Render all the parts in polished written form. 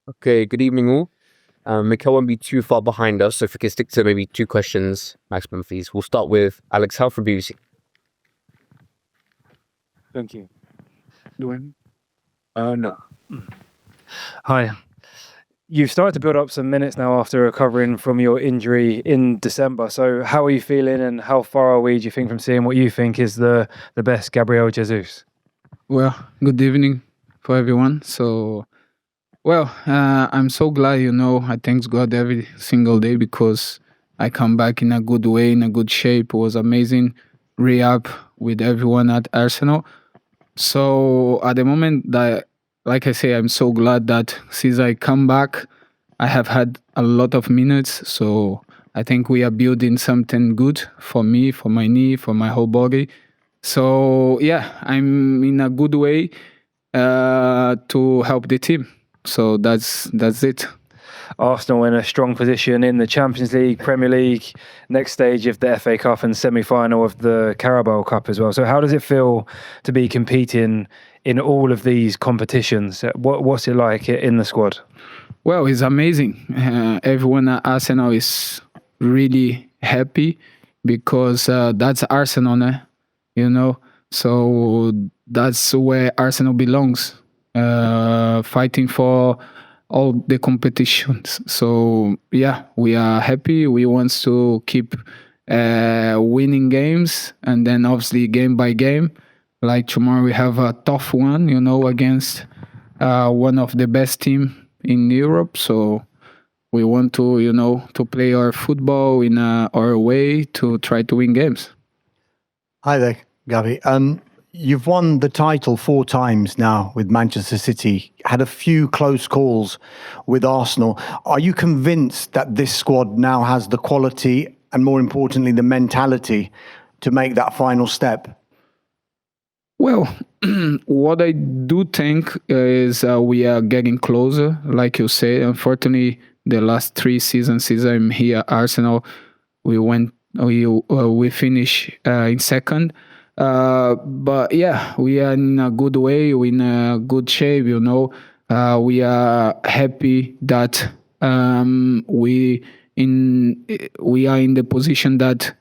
Okay, good evening all. Mikel won't be too far behind us, so if we can stick to maybe 2 questions maximum, please. We'll start with Alex Howe from BBC. Thank you. No. Hi. You've started to build up some minutes now after recovering from your injury in December. So how are you feeling, and how far are we, do you think, from seeing what you think is the best Gabriel Jesus? Well, good evening for everyone. I'm so glad, I thank God every single day because I come back in a good way, in a good shape. It was amazing re-up with everyone at Arsenal. So at the moment that, like I say, I'm so glad that since I come back, I have had a lot of minutes. So I think we are building something good for me, for my knee, for my whole body. So yeah, I'm in a good way to help the team. So that's it. Arsenal in a strong position in the Champions League, Premier League, next stage of the FA Cup and semi-final of the Carabao Cup as well. So how does it feel to be competing in all of these competitions? What's it like in the squad? Well, it's amazing. Everyone at Arsenal is really happy because that's Arsenal, So that's where Arsenal belongs, fighting for all the competitions. So yeah, we are happy. We want to keep winning games, and then obviously game by game. Like tomorrow we have a tough one, against one of the best team in Europe. So we want to, to play our football in our way to try to win games. Hi there, Gabi. You've won the title 4 times now with Manchester City, had a few close calls with Arsenal. Are you convinced that this squad now has the quality and, more importantly, the mentality to make that final step? Well, what I do think is we are getting closer, like you say. Unfortunately, the last 3 seasons since I'm here at Arsenal, we finished in second. But yeah, we are in a good way, we're in a good shape, we are happy that we are in the position that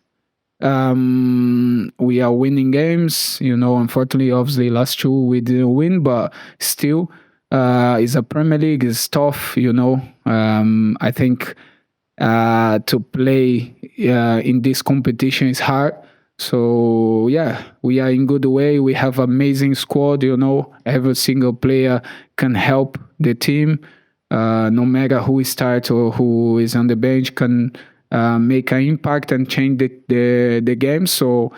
we are winning games. Unfortunately, obviously last 2 we didn't win, but still it's a Premier League, it's tough. I think to play in this competition is hard. So yeah, we are in good way. We have amazing squad, every single player can help the team. No matter who starts or who is on the bench can make an impact and change the game. So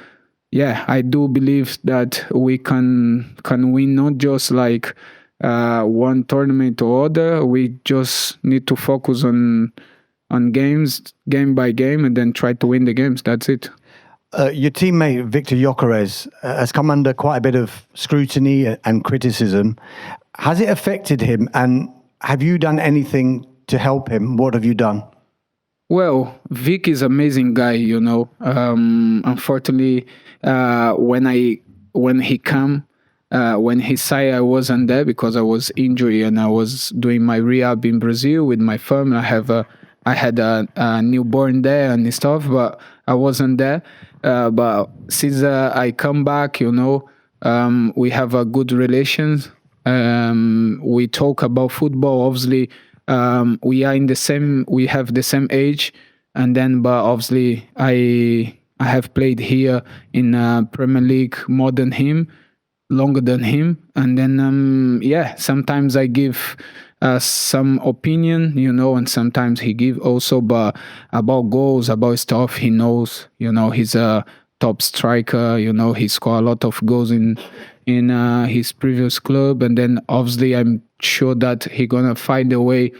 yeah, I do believe that we can win, not just like one tournament or other. We just need to focus on games, game by game, and then try to win the games. That's it. Your teammate Viktor Gyokeres has come under quite a bit of scrutiny and criticism. Has it affected him, and have you done anything to help him? What have you done? Well, Vic is an amazing guy, Unfortunately, when he came, when he said I wasn't there because I was injured and I was doing my rehab in Brazil with my family. I had a newborn there and stuff, but I wasn't there. But since I come back, we have a good relations. We talk about football. Obviously, we have the same age, and then, but obviously, I have played here in Premier League more than him, longer than him, and then sometimes I give some opinion, and sometimes he give also, but about goals, about stuff, he knows, he's a top striker, he scored a lot of goals in his previous club, and then obviously I'm sure that he gonna find a way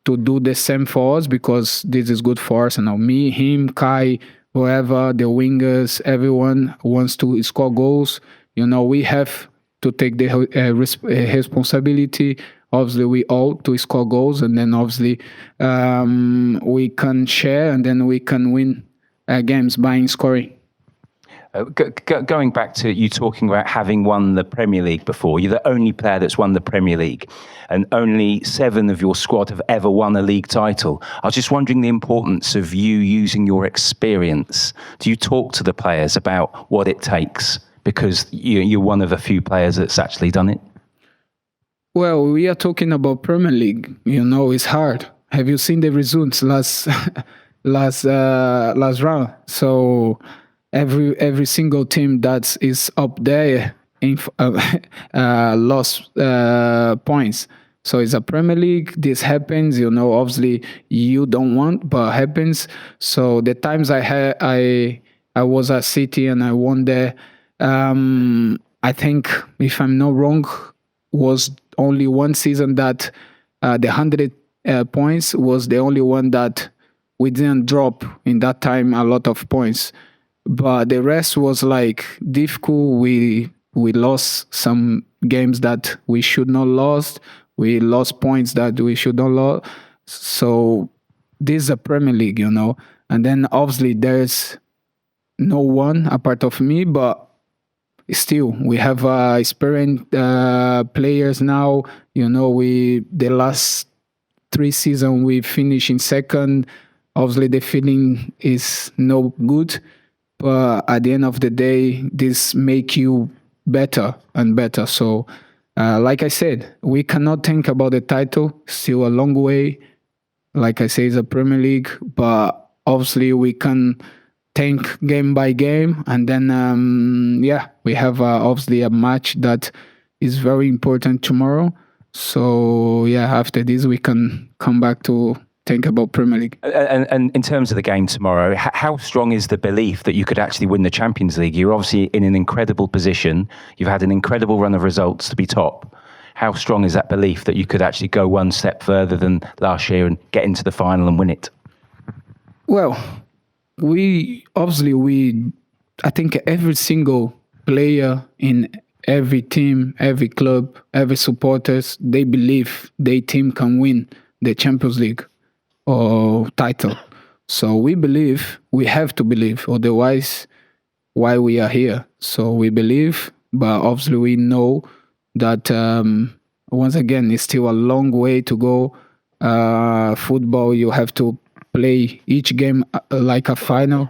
to do the same for us because this is good for us. And now me, him, Kai, whoever, the wingers, everyone wants to score goals. We have to take the responsibility. Obviously, we all to score goals, and then obviously we can share, and then we can win games by scoring. Going back to you talking about having won the Premier League before, you're the only player that's won the Premier League, and only 7 of your squad have ever won a league title. I was just wondering the importance of you using your experience. Do you talk to the players about what it takes? Because you're one of a few players that's actually done it. Well, we are talking about Premier League. It's hard. Have you seen the results last round? So every single team that is up there lost points. So it's a Premier League. This happens. Obviously you don't want, but happens. So the times I was at City and I won there. I think, if I'm not wrong, was only one season that the 100 points was the only one that we didn't drop in that time a lot of points. But the rest was like difficult. We lost some games that we should not lost. We lost points that we should not lost. So this is a Premier League, And then obviously there's no one apart of me, but still we have experienced players now. The last 3 seasons we finished in second. Obviously the feeling is no good, but at the end of the day, this make you better and better. So like I said, we cannot think about the title. Still a long way. Like I say, it's a Premier League, but obviously we can think game by game, and then we have obviously a match that is very important tomorrow. So after this we can come back to think about Premier League. And in terms of the game tomorrow, how strong is the belief that you could actually win the Champions League? You're obviously in an incredible position. You've had an incredible run of results to be top. How strong is that belief that you could actually go one step further than last year and get into the final and win it? Well, I think every single player in every team, every club, every supporters, they believe their team can win the Champions League or title. So we believe, we have to believe, otherwise why we are here. So we believe, but obviously we know that once again, it's still a long way to go. Football, you have to play each game like a final.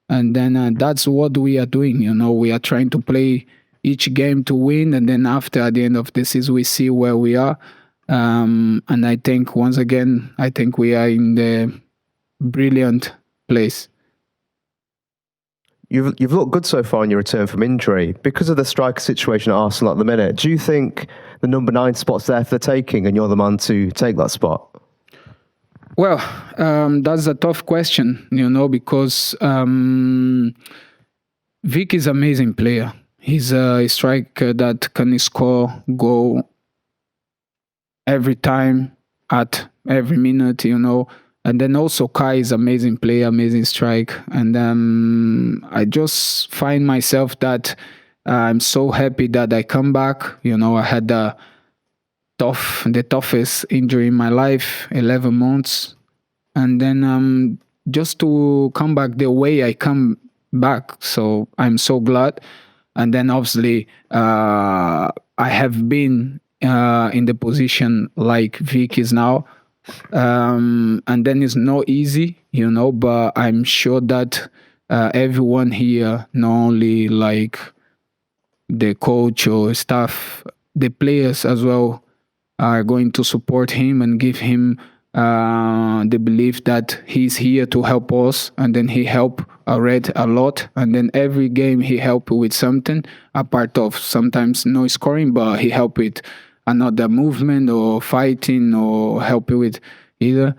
And then that's what we are doing. We are trying to play each game to win. And then after, at the end of the season, we see where we are. And I think, once again, we are in the brilliant place. You've looked good so far in your return from injury. Because of the striker situation at Arsenal at the minute, do you think the number 9 spot's there for the taking and you're the man to take that spot? Well, that's a tough question, because Vic is an amazing player. He's a striker that can score goal every time, at every minute, And then also Kai is an amazing player, amazing strike. And I just find myself that I'm so happy that I come back. I had the toughest injury in my life, 11 months. And then just to come back the way I come back. So I'm so glad. And then obviously I have been in the position like Vic is now. And then it's not easy, but I'm sure that everyone here, not only like the coach or staff, the players as well, are going to support him and give him the belief that he's here to help us. And then he helped already a lot. And then every game he helped with something, apart of sometimes no scoring, but he helped with another movement or fighting or helping with either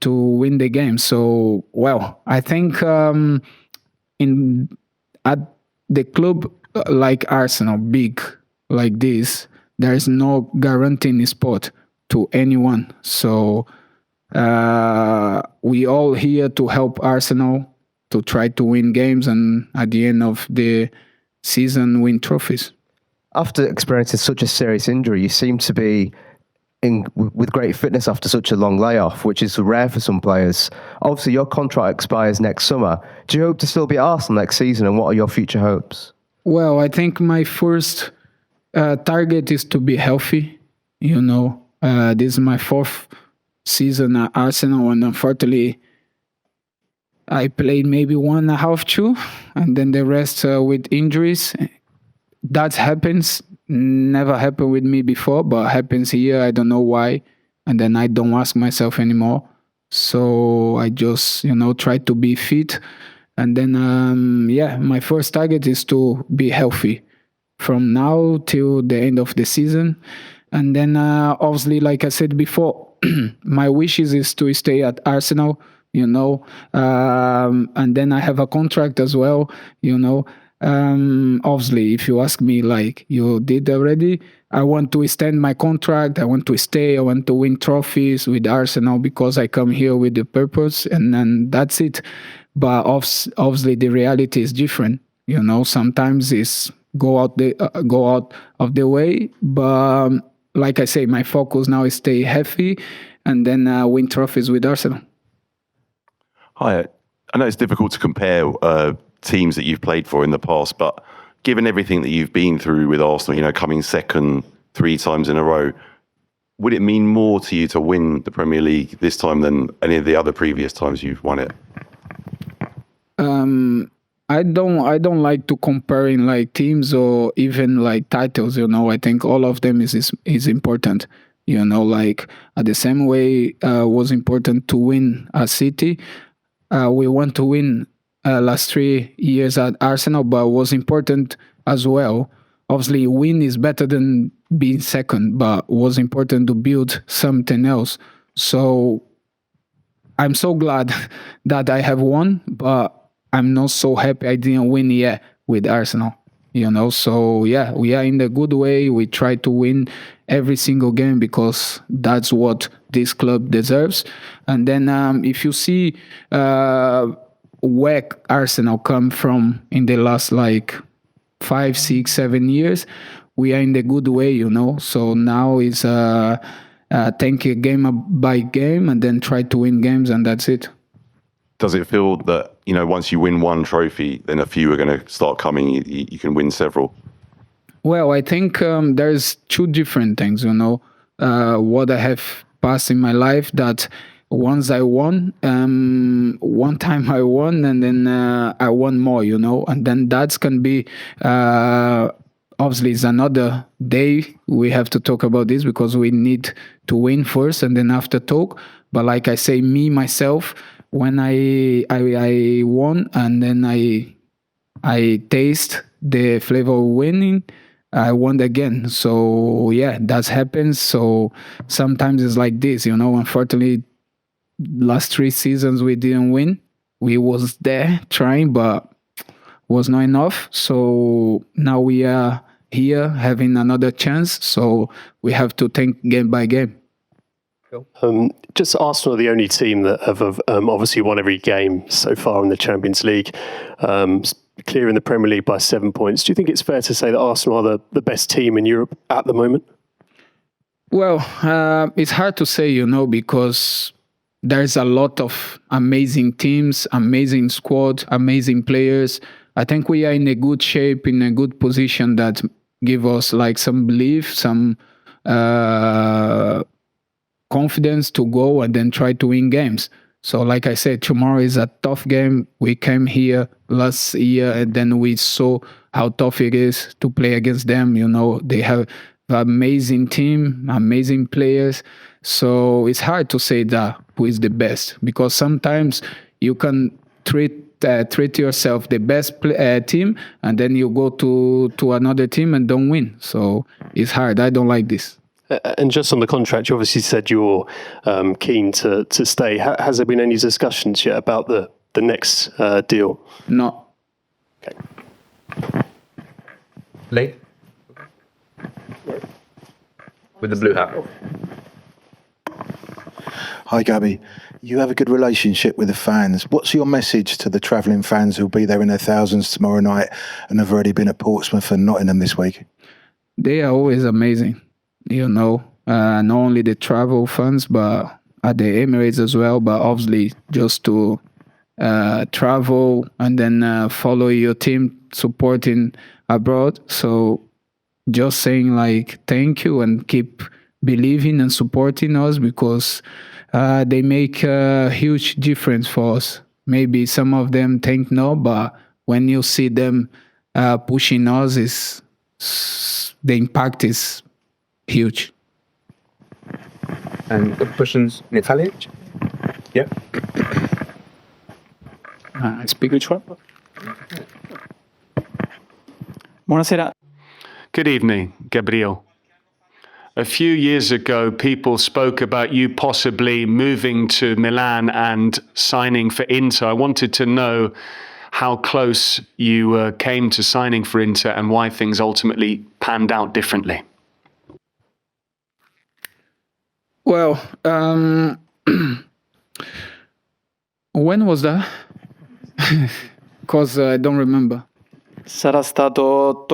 to win the game. So, well, I think at the club like Arsenal, big like this, there is no guaranteeing spot to anyone. So we all here to help Arsenal to try to win games and at the end of the season win trophies. After experiencing such a serious injury, you seem to be with great fitness after such a long layoff, which is rare for some players. Obviously, your contract expires next summer. Do you hope to still be at Arsenal next season, and what are your future hopes? Well, I think my first target is to be healthy. This is my 4th season at Arsenal, and unfortunately, I played maybe 1.5, 2, and then the rest with injuries. That happens. Never happened with me before, but happens here. I don't know why. And then I don't ask myself anymore. So I just, try to be fit. And then, my first target is to be healthy from now till the end of the season. And then, obviously, like I said before, my wishes is to stay at Arsenal, and then I have a contract as well, Obviously, if you ask me like you did already, I want to extend my contract. I want to stay. I want to win trophies with Arsenal because I come here with the purpose, and then that's it. But obviously, the reality is different. Sometimes it's go out of the way. But like I say, my focus now is stay healthy, and then win trophies with Arsenal. Hi, I know it's difficult to compare teams that you've played for in the past, but given everything that you've been through with Arsenal, coming second 3 times in a row, would it mean more to you to win the Premier League this time than any of the other previous times you've won it? I don't like to comparing like teams or even like titles. I think all of them is important. Like the same way was important to win a City. We want to win last 3 years at Arsenal, but was important as well. Obviously, win is better than being second, but was important to build something else. So I'm so glad that I have won, but I'm not so happy I didn't win yet with Arsenal. So yeah, we are in a good way. We try to win every single game because that's what this club deserves. And then if you see where Arsenal come from in the last 5, 6, 7 years, we are in the good way, So now it's take it game by game and then try to win games, and that's it. Does it feel that, once you win one trophy, then a few are going to start coming, you can win several? Well, I think there's 2 different things, what I have passed in my life, that once I won, one time I won, and then I won more, and then that can be, obviously it's another day we have to talk about this because we need to win first and then after talk. But like I say, myself, when I won and then I taste the flavor of winning, I won again. So yeah, that happens. So sometimes it's like this, unfortunately, last 3 seasons we didn't win. We was there trying, but was not enough. So now we are here having another chance. So we have to think game by game. Just Arsenal are the only team that have obviously won every game so far in the Champions League, clear in the Premier League by 7 points. Do you think it's fair to say that Arsenal are the best team in Europe at the moment? Well, it's hard to say, because there's a lot of amazing teams, amazing squad, amazing players. I think we are in a good shape, in a good position that give us some belief, some confidence to go and then try to win games. So like I said, tomorrow is a tough game. We came here last year and then we saw how tough it is to play against them. They have an amazing team, amazing players. So it's hard to say that who is the best, because sometimes you can treat yourself the best team and then you go to another team and don't win. So it's hard. I don't like this. And just on the contract, you obviously said you're keen to stay. Has there been any discussions yet about the next deal? No. Okay. Lee? With the blue hat. Hi, Gabby. You have a good relationship with the fans. What's your message to the travelling fans who'll be there in their thousands tomorrow night and have already been at Portsmouth and Nottingham this week? They are always amazing. not only the travel funds, but at the Emirates as well. But obviously, just to travel and then follow your team supporting abroad. So just saying like thank you and keep believing and supporting us, because they make a huge difference for us. Maybe some of them think no, but when you see them pushing us, the impact is huge. And the questions in Italian? Yeah. I speak which one? Buonasera. Good evening, Gabriel. A few years ago, people spoke about you possibly moving to Milan and signing for Inter. I wanted to know how close you came to signing for Inter and why things ultimately panned out differently. Well, when was that? Because I don't remember. Sarà stato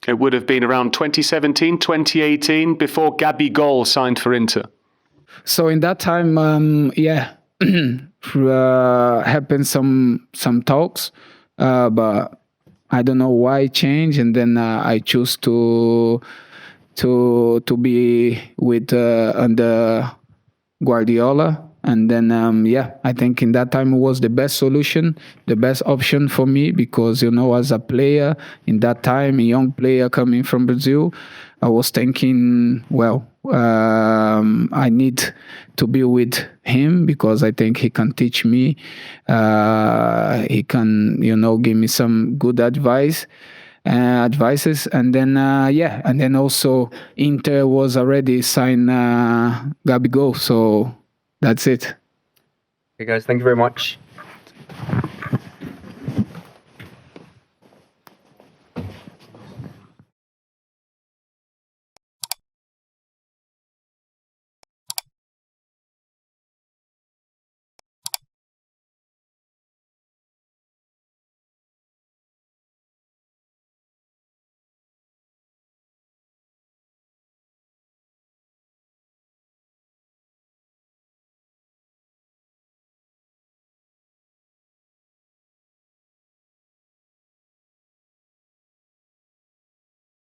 It would have been around 2017, 2018, before Gabigol signed for Inter. So in that time, happened some talks, but I don't know why it changed, and then I choose to be with under Guardiola. And then, I think in that time it was the best solution, the best option for me, because, as a player in that time, a young player coming from Brazil, I was thinking, I need to be with him because I think he can teach me. He can, give me some good advices. And then, and then also Inter was already signed Gabigol, so that's it. Okay, guys, thank you very much.